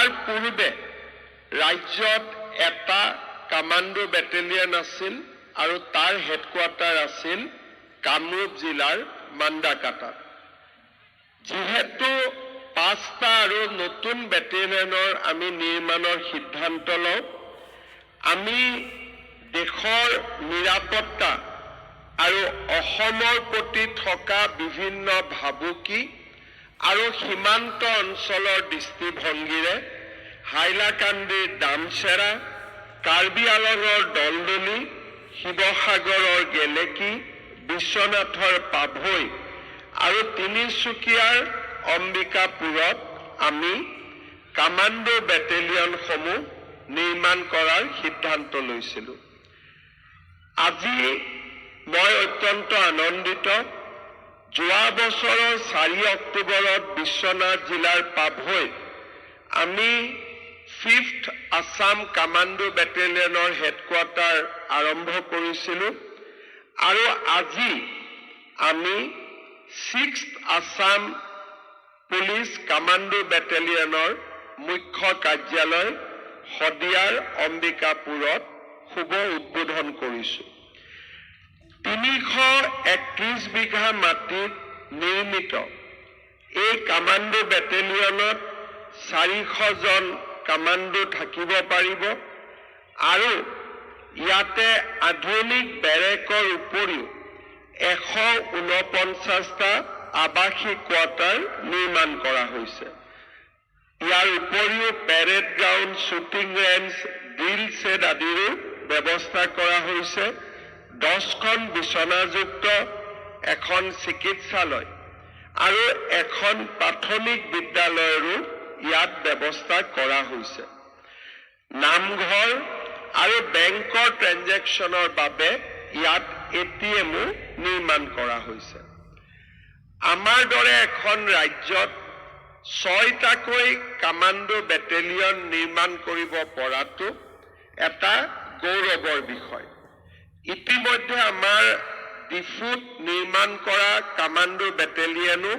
ইয়াৰ পূৰ্বে ৰাজ্যত এটা কামাণ্ডো বেটেলিয়ন আছিল আৰু তাৰ হেডকোৱাৰ্টাৰ আছিল কামৰূপ জিলাৰ মান্দাকাটাত। যিহেতু 5টা আৰু নতুন বেটেলিয়নৰ আমি নিৰ্মাণৰ সিদ্ধান্ত লওঁ, আমি দেশৰ নিৰাপত্তা আৰু অসমৰ প্ৰতি থকা বিভিন্ন ভাবুকি আৰু সীমান্ত অঞ্চলৰ দৃষ্টিভংগীৰে হাইলাকান্দিৰ দামচেৰা, কাৰ্বি আলঙৰ দলদলি, শিৱসাগৰৰ গেলেকী, বিশ্বনাথৰ পাভৈ আৰু তিনিচুকীয়াৰ অম্বিকাপুৰত আমি কামাণ্ডো বেটেলিয়নসমূহ নিৰ্মাণ কৰাৰ সিদ্ধান্ত লৈছিলোঁ। আজি মই অত্যন্ত আনন্দিত। যোৱা বছৰৰ 4 অক্টোবৰত বিশ্বনাথ জিলাৰ পাভৈত আমি 5th আছাম কামাণ্ডো বেটেলিয়নৰ হেডকোৱাৰ্টাৰ আৰম্ভ কৰিছিলোঁ আৰু আজি আমি 6th আছাম পুলিচ কামাণ্ডো বেটেলিয়নৰ মুখ্য কাৰ্যালয় শদিয়াৰ অম্বিকাপুৰত শুভ উদ্বোধন কৰিছোঁ। 331 বিঘা মাটিত নিৰ্মিত এই কামাণ্ডো বেটেলিয়নত 400 জন কামাণ্ডো থাকিব পাৰিব আৰু ইয়াতে আধুনিক বেৰেকৰ উপৰিও 149টা আৱাসিক কোৱাৰ্টাৰ নিৰ্মাণ কৰা হৈছে। ইয়াৰ উপৰিও parade ground, shooting range, drill said আদিৰো ব্যৱস্থা কৰা হৈছে। 10খন বিচনাযুক্ত এখন চিকিৎসালয় আৰু এখন প্ৰাথমিক বিদ্যালয়ৰো ইয়াত ব্যৱস্থা কৰা হৈছে। নামঘৰ আৰু বেংকৰ ট্ৰেঞ্জেকশ্যনৰ বাবে ইয়াত ATMও নিৰ্মাণ কৰা হৈছে। আমাৰ দৰে এখন ৰাজ্যত 6টাকৈ কামাণ্ডো বেটেলিয়ন নিৰ্মাণ কৰিব পৰাটো এটা গৌৰৱৰ বিষয়। ইতিমধ্যে আমাৰ ডিফুত নিৰ্মাণ কৰা কামাণ্ডো বেটেলিয়নো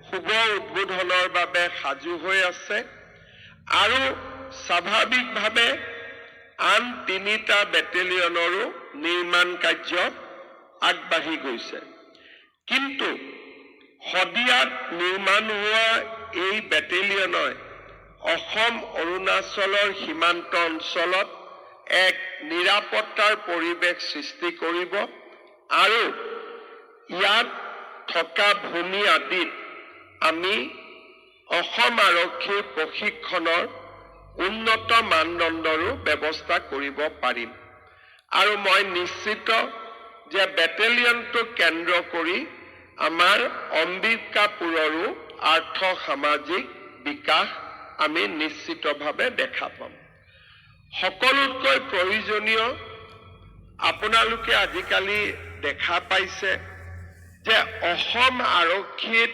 শুভ উদ্বোধনৰ বাবে সাজু হৈ আছে আৰু স্বাভাৱিকভাৱে আন 3টা বেটেলিয়নৰো নিৰ্মাণ কাৰ্য আগবাঢ়ি গৈছে। কিন্তু শদিয়াত নিৰ্মাণ হোৱা এই বেটেলিয়নই অসম অৰুণাচলৰ সীমান্ত অঞ্চলত এক নিৰাপত্তাৰ পৰিৱেশ সৃষ্টি কৰিব আৰু ইয়াত থকা ভূমি আদিত আমি অসম আৰক্ষীৰ প্ৰশিক্ষণৰ উন্নত মানদণ্ডৰো ব্যৱস্থা কৰিব পাৰিম। আৰু মই নিশ্চিত যে বেটেলিয়নটোক কেন্দ্ৰ কৰি আমাৰ অম্বিকাপুৰৰো আৰ্থ সামাজিক বিকাশ আমি নিশ্চিতভাৱে দেখা পাম। সকলোতকৈ প্ৰয়োজনীয়, আপোনালোকে আজিকালি দেখা পাইছে যে অসম আৰক্ষীত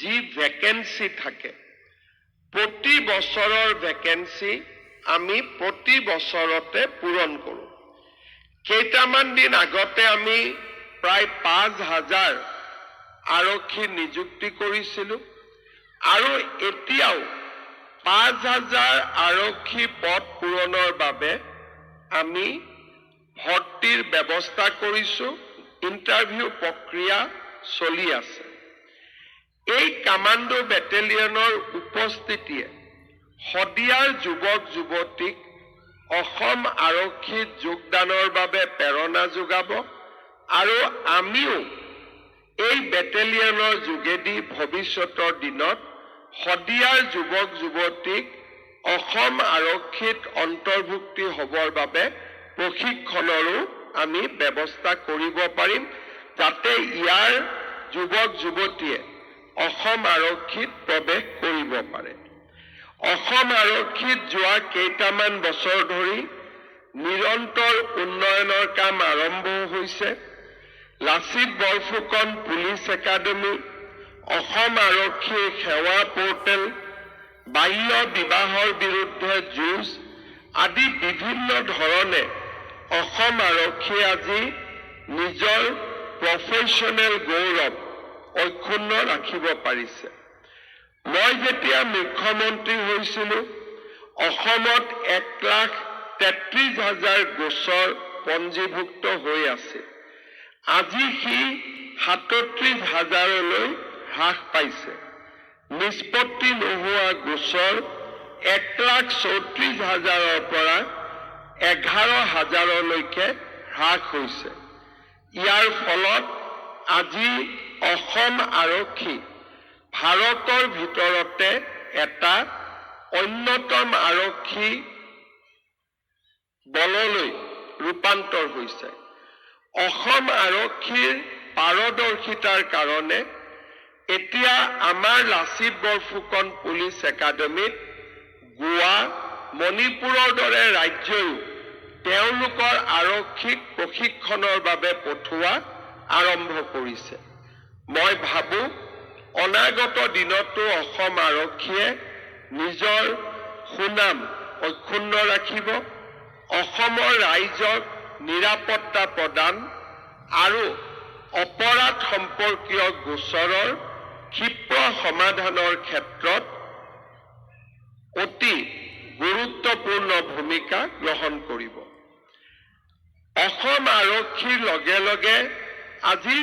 যি ভেকেন্সি থাকে, প্ৰতি বছৰৰ ভেকেন্সি আমি প্ৰতি বছৰতে পূৰণ কৰোঁ। কেইটামান দিন আগতে আমি প্ৰায় 5,000 আৰক্ষী নিযুক্তি কৰিছিলোঁ আৰু এতিয়াও 5,000 আৰক্ষী পদ পূৰণৰ বাবে আমি ভৰ্তিৰ ব্যৱস্থা কৰিছোঁ। ইণ্টাৰভিউ প্ৰক্ৰিয়া চলি আছে। এই কামাণ্ডো বেটেলিয়নৰ উপস্থিতিয়ে শদিয়াৰ যুৱক যুৱতীক অসম আৰক্ষীত যোগদানৰ বাবে প্ৰেৰণা যোগাব আৰু আমিও এই বেটেলিয়নৰ যোগেদি ভৱিষ্যতৰ দিনত শদিয়াৰ যুৱক যুৱতীক অসম আৰক্ষীত অন্তৰ্ভুক্তি হ'বৰ বাবে প্ৰশিক্ষণৰো আমি ব্যৱস্থা কৰিব পাৰিম, যাতে ইয়াৰ যুৱক যুৱতীয়ে অসম আৰক্ষীত প্ৰৱেশ কৰিব পাৰে। অসম আৰক্ষীত যোৱা কেইটামান বছৰ ধৰি নিৰন্তৰ উন্নয়নৰ কাম আৰম্ভ হৈছে। লাচিত বৰফুকন পুলিচ একাডেমী, অসম আৰক্ষীৰ সেৱা পৰ্টেল, বাল্য বিবাহৰ বিৰুদ্ধে যুঁজ আদি বিভিন্ন ধৰণে অসম আৰক্ষীয়ে আজি নিজৰ প্ৰফেশ্যনেল গৌৰৱ অক্ষুণ্ণ ৰাখিব পাৰিছে। মই যেতিয়া মুখ্যমন্ত্ৰী হৈছিলোঁ, অসমত 1,33,000 গোচৰ পঞ্জীভুক্ত হৈ আছে। আজি সি 37,000লৈ হ্ৰাস পাইছে। নিষ্পত্তি নোহোৱা গোচৰ 1,34,000ৰ পৰা 11,000লৈকে হ্ৰাস হৈছে। ইয়াৰ ফলত আজি অসম আৰক্ষী ভাৰতৰ ভিতৰতে এটা অন্যতম আৰক্ষী বললৈ ৰূপান্তৰ হৈছে। অসম আৰক্ষীৰ পাৰদৰ্শিতাৰ কাৰণে এতিয়া আমাৰ লাচিত বৰফুকন পুলিচ একাডেমীত গোৱা, মণিপুৰৰ দৰে ৰাজ্যয়ো তেওঁলোকৰ আৰক্ষীক প্ৰশিক্ষণৰ বাবে পঠোৱা আৰম্ভ কৰিছে। মই ভাবো অনাগত দিনতো অসম আৰক্ষীয়ে নিজৰ সুনাম অক্ষুণ্ণ ৰাখিব, অসমৰ ৰাইজক নিৰাপত্তা প্ৰদান আৰু অপৰাধ সম্পৰ্কীয় গোচৰৰ ক্ষীপ্ৰ সমাধানৰ ক্ষেত্ৰত অতি গুৰুত্বপূৰ্ণ ভূমিকা গ্ৰহণ কৰিব। অসম আৰক্ষীৰ লগে লগে আজিৰ